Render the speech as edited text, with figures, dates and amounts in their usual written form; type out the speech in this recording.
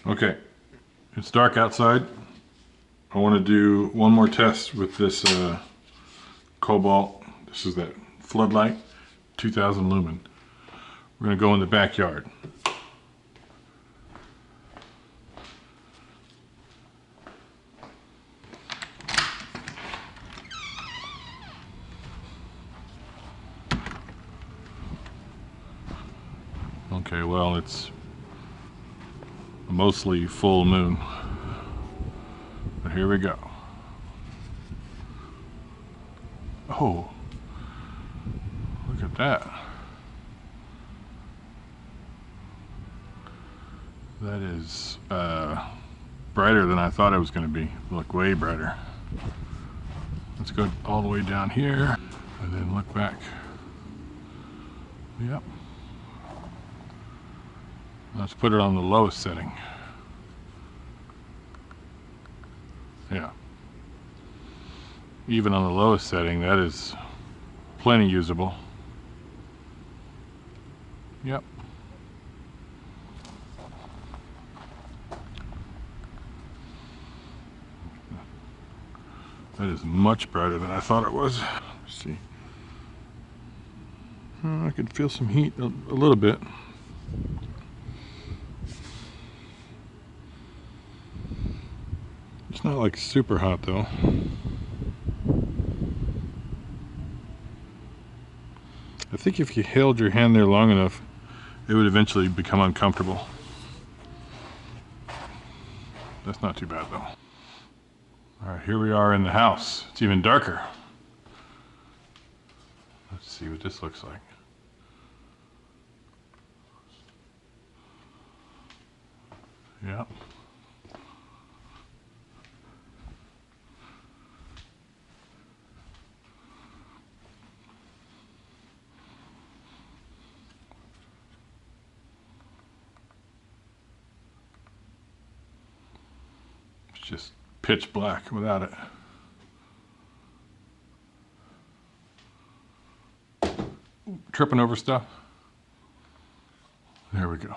Okay, it's dark outside. I want to do one more test with this Kobalt. This is that Floodlight 2000 lumen. We're going to go in the backyard. Okay, well, it's mostly full moon. But here we go. Oh, look at that. That is brighter than I thought it was going to be. Look, way brighter. Let's go all the way down here and then look back. Yep. Let's put it on the lowest setting. Yeah. Even on the lowest setting, that is plenty usable. Yep. That is much brighter than I thought it was. Let's see. I can feel some heat a little bit. It's not like super hot though. I think if you held your hand there long enough, it would eventually become uncomfortable. That's not too bad though. Alright, here we are in the house. It's even darker. Let's see what this looks like. Yeah. It's just pitch black without it. Tripping over stuff. There we go.